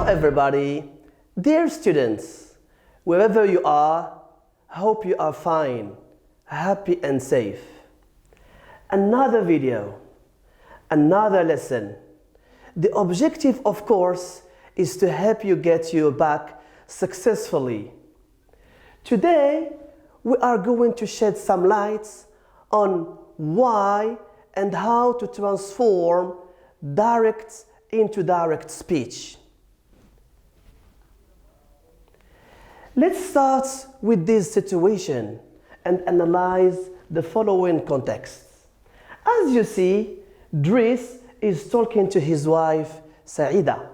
everybody, dear students, wherever you are, hope you are fine, happy and safe. Another video, another lesson. The objective, of course, is to help you get your bac successfully. Today, we are going to shed some lights on why and how to transform direct into direct speech. Let's start with this situation and analyze the following context. As you see, Driss is talking to his wife, Saida.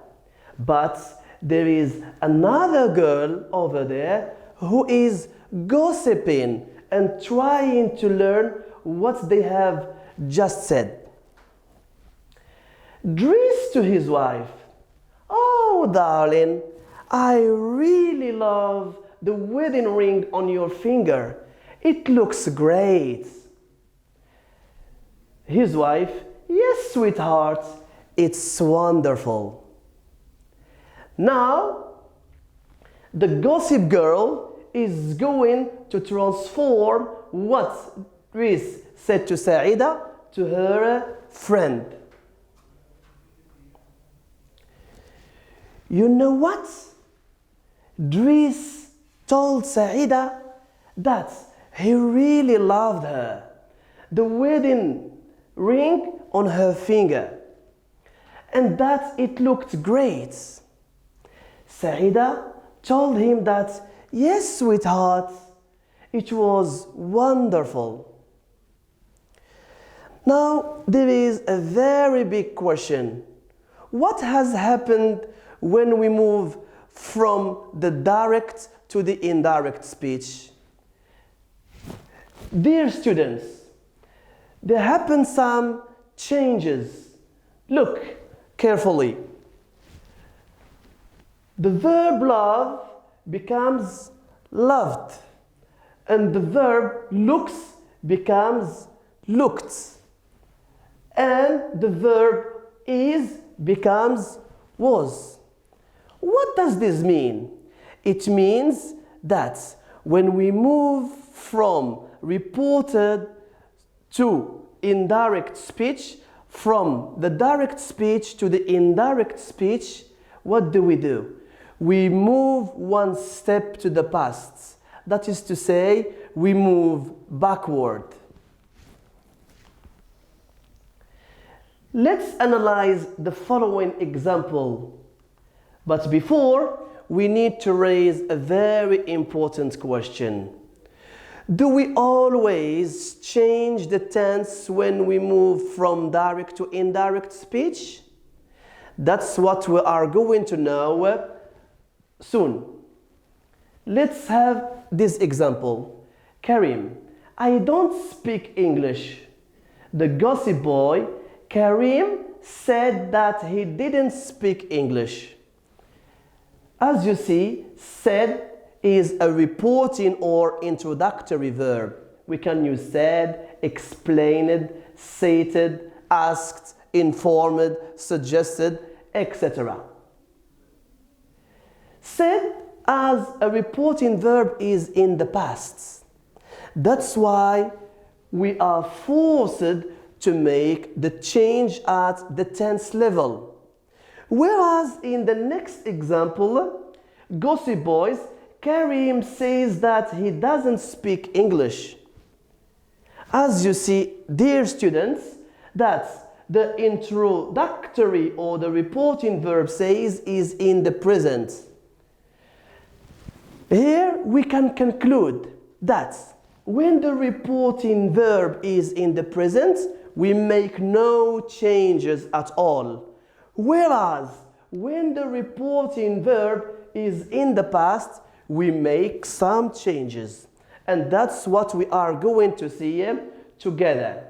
But there is another girl over there who is gossiping and trying to learn what they have just said. Driss to his wife, "Oh, darling, I really love the wedding ring on your finger. It looks great." His wife, "Yes, sweetheart, it's wonderful." Now, the gossip girl is going to transform what Driss said to Saida to her friend. You know what? Driss told Saida that he really loved her, the wedding ring on her finger, and that it looked great. Saida told him that, "Yes, sweetheart, it was wonderful." Now, there is a very big question. What has happened when we move from the direct to the indirect speech? Dear students, there happen some changes. Look carefully. The verb love becomes loved, and the verb looks becomes looked, and the verb is becomes was. What does this mean? It means that when we move from reported to indirect speech, from the direct speech to the indirect speech, what do? We move one step to the past. That is to say, we move backward. Let's analyze the following example. But before, we need to raise a very important question. Do we always change the tense when we move from direct to indirect speech? That's what we are going to know soon. Let's have this example. Karim, "I don't speak English." The gossip boy, Karim, said that he didn't speak English. As you see, said is a reporting or introductory verb. We can use said, explained, stated, asked, informed, suggested, etc. Said as a reporting verb is in the past. That's why we are forced to make the change at the tense level. Whereas in the next example, gossip boys, Karim says that he doesn't speak English. As you see, dear students, that the introductory or the reporting verb says is in the present. Here we can conclude that when the reporting verb is in the present, we make no changes at all. Whereas when the reporting verb is in the past, we make some changes. And that's what we are going to see together.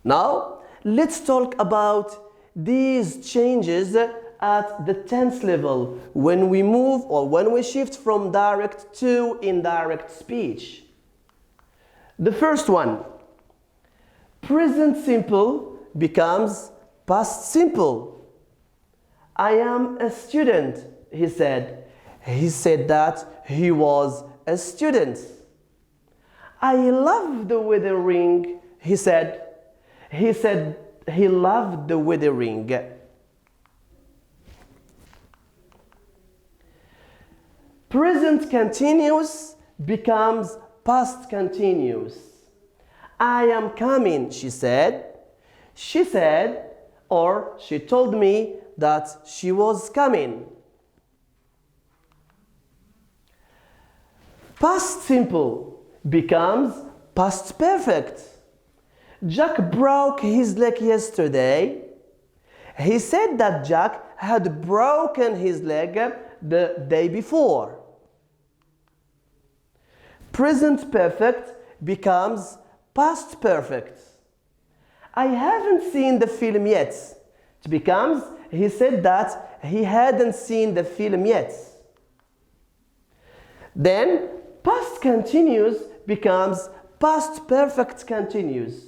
Now, let's talk about these changes at the tense level when we move or when we shift from direct to indirect speech. The first one, present simple becomes past simple. I am a student, he said. He said that he was a student. I love the weathering, he said. He said he loved the weathering. Present continuous becomes past continuous. I am coming, she said. She said, or she told me that she was coming. Past simple becomes past perfect. Jack broke his leg yesterday. He said that Jack had broken his leg the day before. Present perfect becomes past perfect. I haven't seen the film yet. It becomes, he said that he hadn't seen the film yet. Then, past continuous becomes past perfect continuous.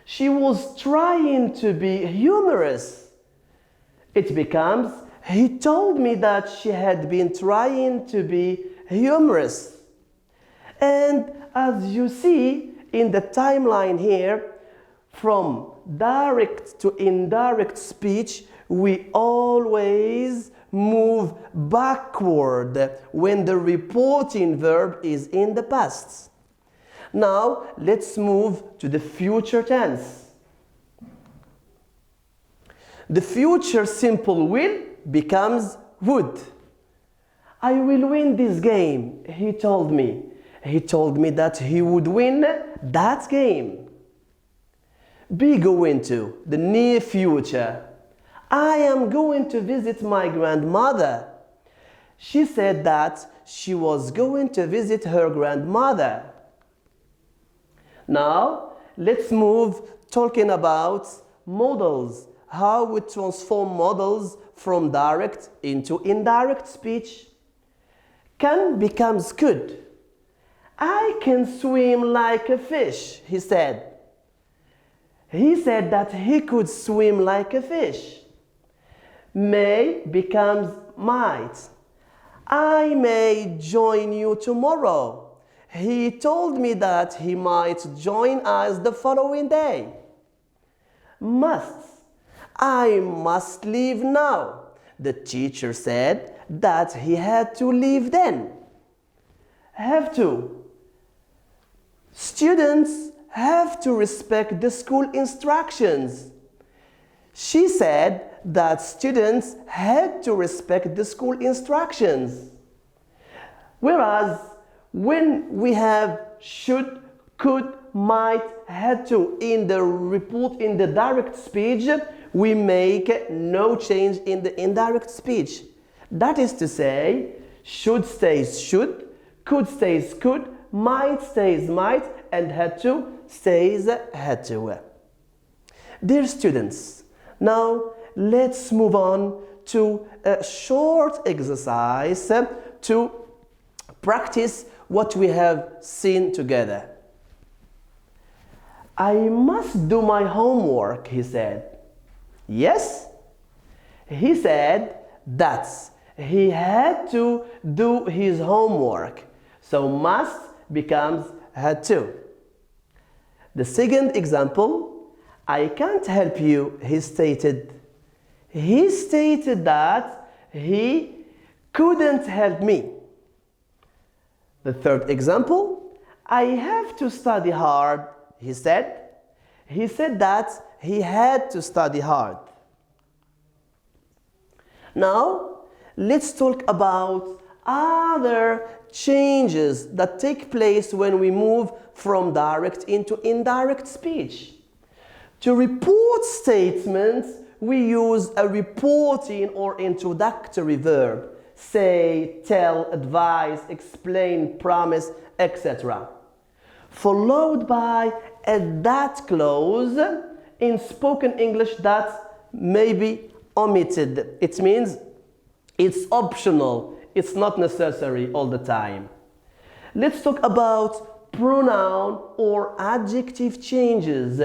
She was trying to be humorous. It becomes, he told me that she had been trying to be humorous. And as you see in the timeline here, from direct to indirect speech, we always move backward when the reporting verb is in the past. Now, let's move to the future tense. The future simple will becomes would. I will win this game, he told me. He told me that he would win that game. Be going to the near future. I am going to visit my grandmother. She said that she was going to visit her grandmother. Now, let's move talking about modals. How we transform modals from direct into indirect speech. Can becomes could. I can swim like a fish, he said. He said that he could swim like a fish. May becomes might. I may join you tomorrow. He told me that he might join us the following day. Must. I must leave now. The teacher said that he had to leave then. Have to. Students have to respect the school instructions. She said that students had to respect the school instructions. Whereas when we have should, could, might, had to in the report in the direct speech, we make no change in the indirect speech. That is to say, should stays should, could stays could, might stays might, and had to stays had to. Dear students, now let's move on to a short exercise to practice what we have seen together. I must do my homework, he said. Yes? He said that he had to do his homework. So must becomes had to. The second example, I can't help you, he stated. He stated that he couldn't help me. The third example, I have to study hard, he said. He said that he had to study hard. Now, let's talk about other changes that take place when we move from direct into indirect speech. To report statements, we use a reporting or introductory verb. Say, tell, advise, explain, promise, etc. Followed by a that clause in spoken English that may be omitted. It means it's optional. It's not necessary all the time. Let's talk about pronoun or adjective changes.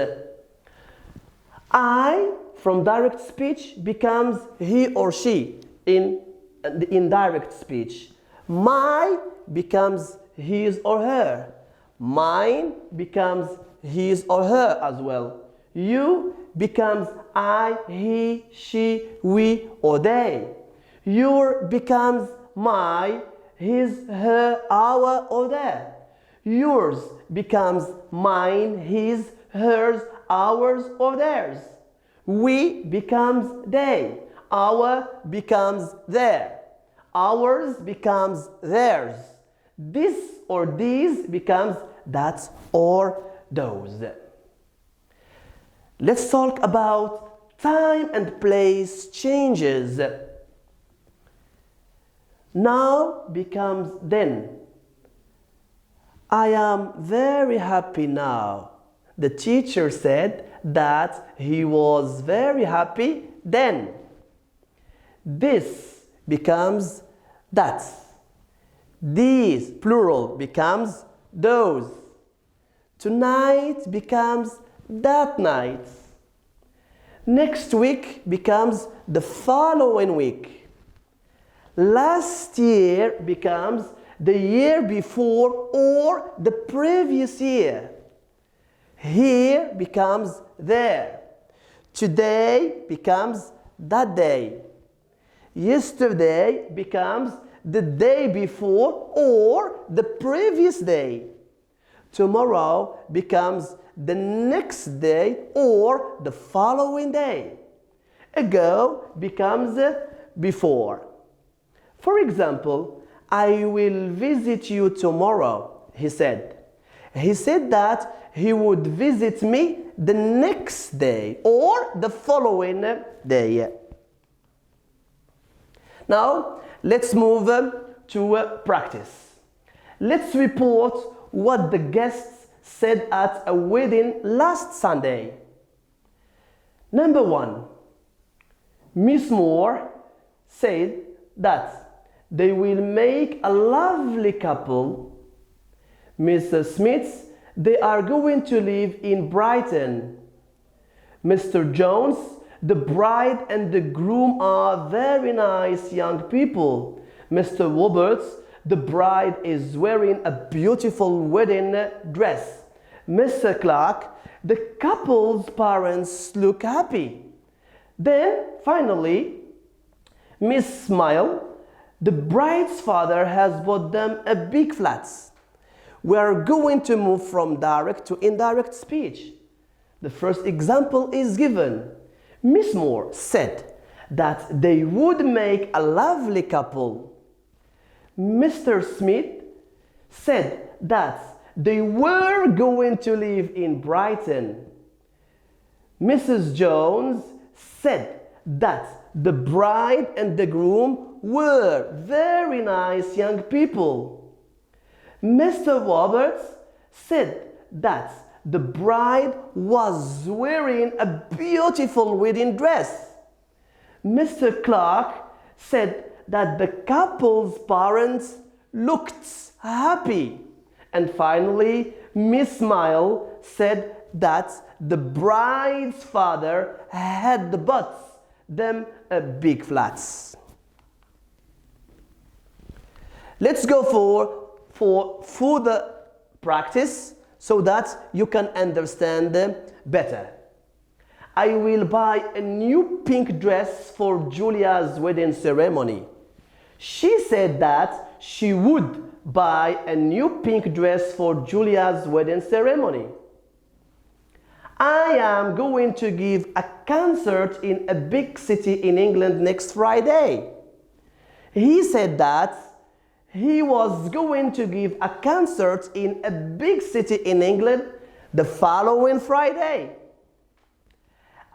I from direct speech becomes he or she in the indirect speech. My becomes his or her. Mine becomes his or her as well. You becomes I, he, she, we, or they. Your becomes my, his, her, our, or their. Yours becomes mine, his, hers, ours, or theirs. We becomes they. Our becomes their. Ours becomes theirs. This or these becomes that or those. Let's talk about time and place changes. Now becomes then. I am very happy now. The teacher said that he was very happy then. This becomes that. These, plural, becomes those. Tonight becomes that night. Next week becomes the following week. Last year becomes the year before or the previous year. Here becomes there. Today becomes that day. Yesterday becomes the day before or the previous day. Tomorrow becomes the next day or the following day. Ago becomes before. For example, I will visit you tomorrow, he said. He said that he would visit me the next day or the following day. Now, let's move to practice. Let's report what the guests said at a wedding last Sunday. Number 1. Miss Moore said that they will make a lovely couple. Mrs. Smith, they are going to live in Brighton. Mr. Jones, the bride and the groom are very nice young people. Mr. Roberts, the bride is wearing a beautiful wedding dress. Mr. Clark, the couple's parents look happy. Then, finally, Miss Smile, the bride's father has bought them a big flat. We are going to move from direct to indirect speech. The first example is given. Miss Moore said that they would make a lovely couple. Mr. Smith said that they were going to live in Brighton. Mrs. Jones said that the bride and the groom were very nice young people. Mr. Roberts said that the bride was wearing a beautiful wedding dress. Mr. Clark said that the couple's parents looked happy. And finally, Miss Smile said that the bride's father had bought them a big flat. Let's go for further practice so that you can understand them better. I will buy a new pink dress for Julia's wedding ceremony. She said that she would buy a new pink dress for Julia's wedding ceremony. I am going to give a concert in a big city in England next Friday. He said that he was going to give a concert in a big city in England the following Friday.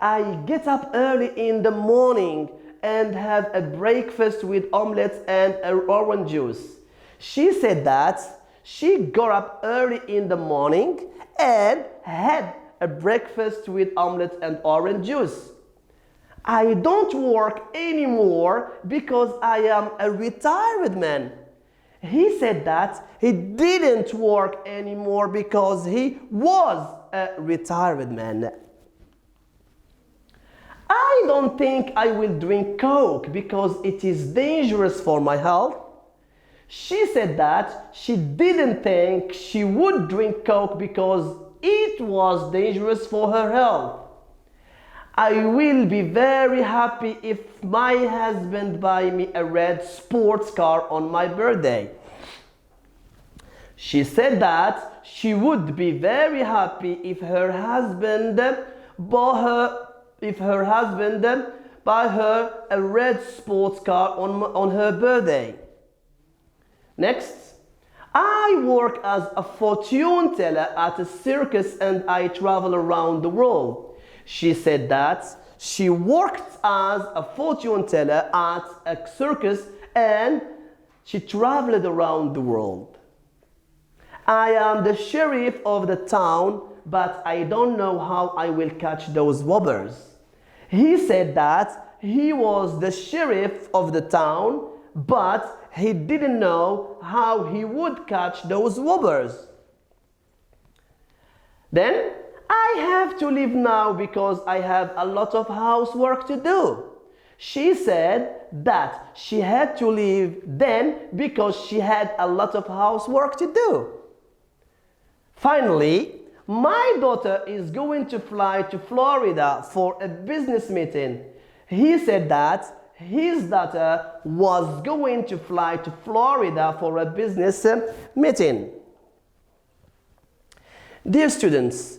I get up early in the morning and have a breakfast with omelette and orange juice. She said that she got up early in the morning and had a breakfast with omelette and orange juice. I don't work anymore because I am a retired man. He said that he didn't work anymore because he was a retired man. I don't think I will drink Coke because it is dangerous for my health. She said that she didn't think she would drink Coke because it was dangerous for her health. I will be very happy if my husband buy me a red sports car on my birthday. She said that she would be very happy if her husband buy her a red sports car on her birthday. Next, I work as a fortune teller at a circus and I travel around the world. She said that she worked as a fortune teller at a circus and she traveled around the world. I am the sheriff of the town, but I don't know how I will catch those robbers. He said that he was the sheriff of the town, but he didn't know how he would catch those robbers. Then, I have to leave now because I have a lot of housework to do. She said that she had to leave then because she had a lot of housework to do. Finally, my daughter is going to fly to Florida for a business meeting. He said that his daughter was going to fly to Florida for a business meeting. Dear students,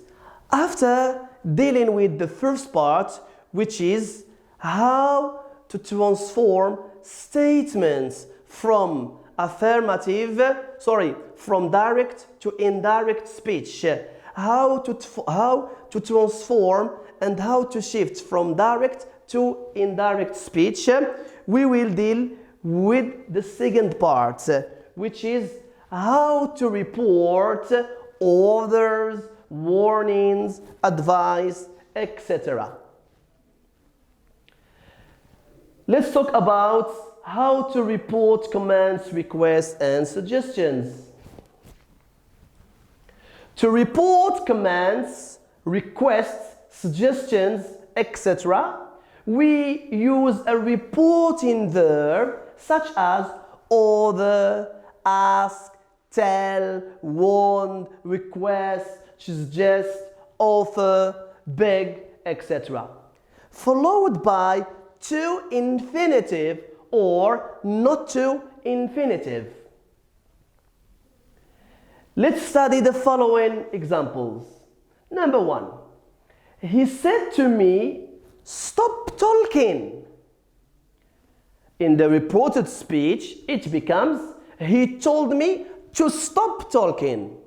after dealing with the first part, which is how to transform statements from direct to indirect speech, how to transform and how to shift from direct to indirect speech, we will deal with the second part, which is how to report orders, warnings, advice, etc. Let's talk about how to report commands, requests, and suggestions. To report commands, requests, suggestions, etc., we use a reporting verb such as order, ask, tell, warn, request, suggest, offer, beg, etc. Followed by to infinitive or not to infinitive. Let's study the following examples. Number 1. He said to me, stop talking. In the reported speech, it becomes, he told me to stop talking.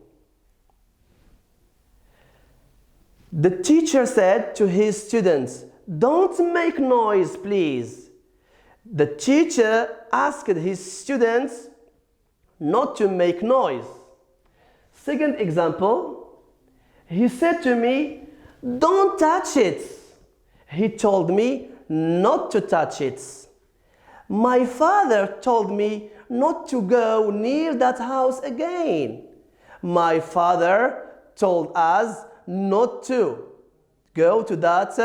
The teacher said to his students, don't make noise, please. The teacher asked his students not to make noise. Second example, he said to me, don't touch it. He told me not to touch it. My father told me not to go near that house again. My father told us not to go to that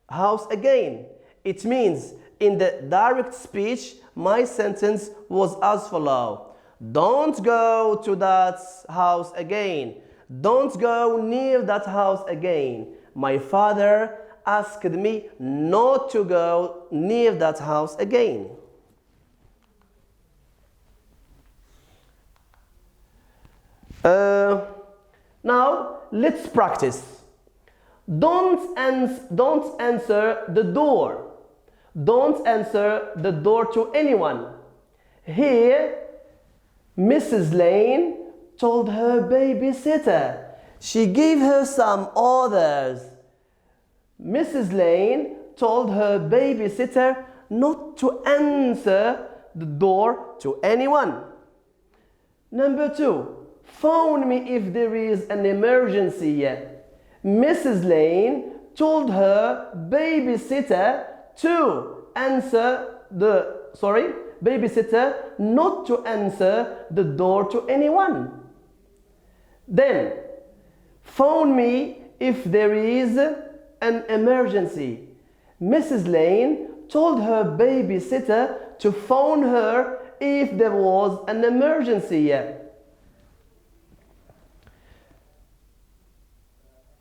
house again. It means in the direct speech, my sentence was as follows. Don't go to that house again. Don't go near that house again. My father asked me not to go near that house again. Now, let's practice. Don't answer the door. Don't answer the door to anyone. Here, Mrs. Lane told her babysitter. She gave her some orders. Mrs. Lane told her babysitter not to answer the door to anyone. Number 2, phone me if there is an emergency. Mrs. Lane told her babysitter not to answer the door to anyone. Then, phone me if there is an emergency. Mrs. Lane told her babysitter to phone her if there was an emergency.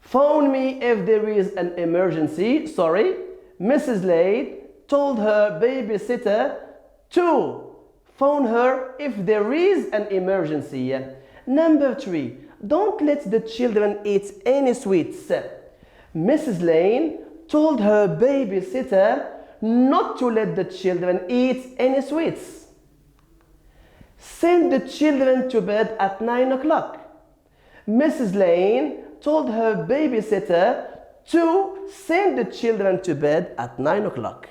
Phone me if there is an emergency. Sorry. Mrs. Lane told her babysitter to phone her if there is an emergency. Number 3. Don't let the children eat any sweets. Mrs. Lane told her babysitter not to let the children eat any sweets. Send the children to bed at 9 o'clock. Mrs. Lane told her babysitter to send the children to bed at 9 o'clock.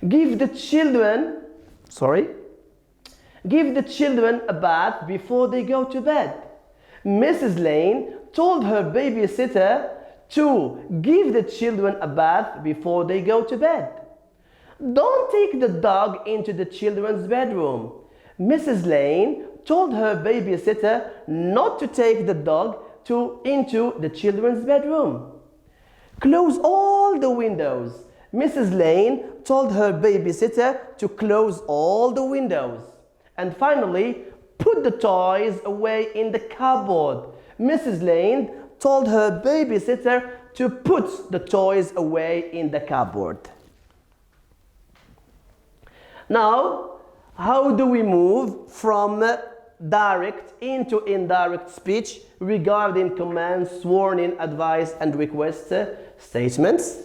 Give the children a bath before they go to bed. Mrs. Lane told her babysitter to give the children a bath before they go to bed. Don't take the dog into the children's bedroom. Mrs. Lane told her babysitter not to take the dog into the children's bedroom. Close all the windows. Mrs. Lane told her babysitter to close all the windows. And finally, put the toys away in the cupboard. Mrs. Lane told her babysitter to put the toys away in the cupboard. Now, how do we move from direct into indirect speech regarding commands, warning, advice, and request statements?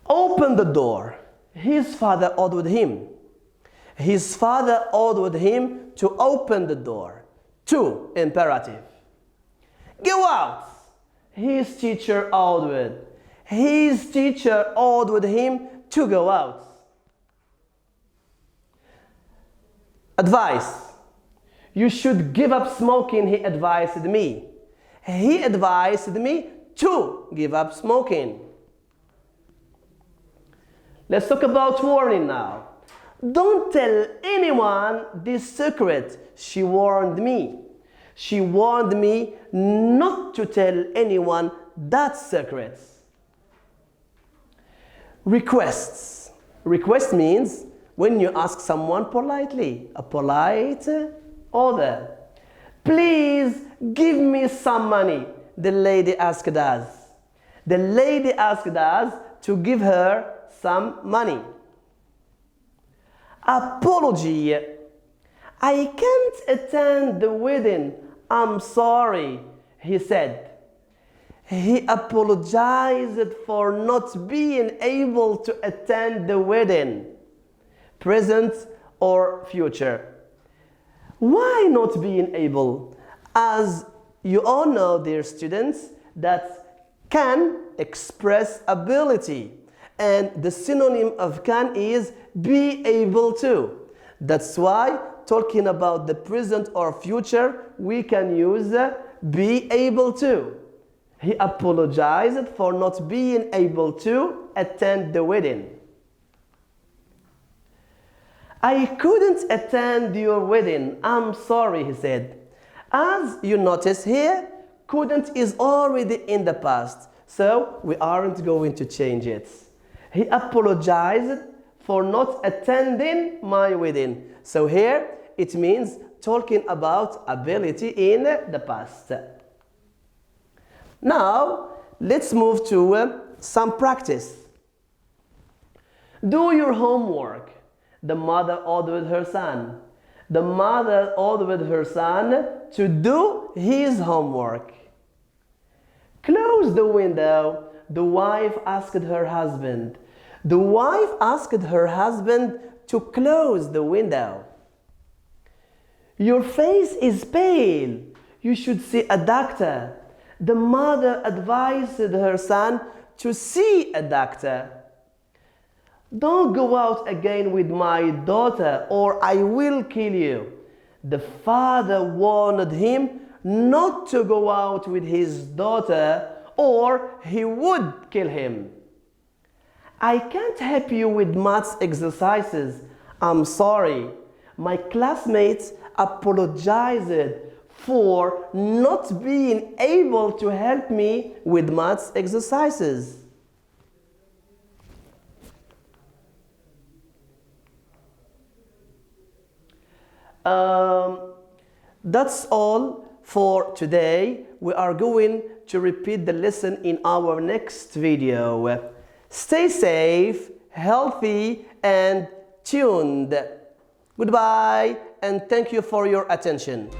Open the door. His father ordered him. His father ordered him to open the door. 2. Imperative. Go out. His teacher ordered. His teacher ordered him to go out. Advice. You should give up smoking, he advised me. He advised me to give up smoking. Let's talk about warning now. Don't tell anyone this secret, she warned me. She warned me not to tell anyone that secret. Requests. Request means when you ask someone politely, a polite order. Please give me some money, the lady asked us. The lady asked us to give her some money. Apology. I can't attend the wedding. I'm sorry, he said. He apologized for not being able to attend the wedding, present or future. Why not being able? As you all know, dear students, that can express ability. And the synonym of can is be able to. That's why talking about the present or future, we can use be able to. He apologized for not being able to attend the wedding. I couldn't attend your wedding. I'm sorry, he said. As you notice here, couldn't is already in the past, so we aren't going to change it. He apologized for not attending my wedding. So here it means talking about ability in the past. Now let's move to some practice. Do your homework. The mother ordered her son. The mother ordered her son to do his homework. Close the window. The wife asked her husband. The wife asked her husband to close the window. Your face is pale. You should see a doctor. The mother advised her son to see a doctor. Don't go out again with my daughter or I will kill you. The father warned him not to go out with his daughter or he would kill him. I can't help you with maths exercises. I'm sorry. My classmates apologized for not being able to help me with maths exercises? That's all for today. We are going to repeat the lesson in our next video. Stay safe, healthy, and tuned. Goodbye, and thank you for your attention.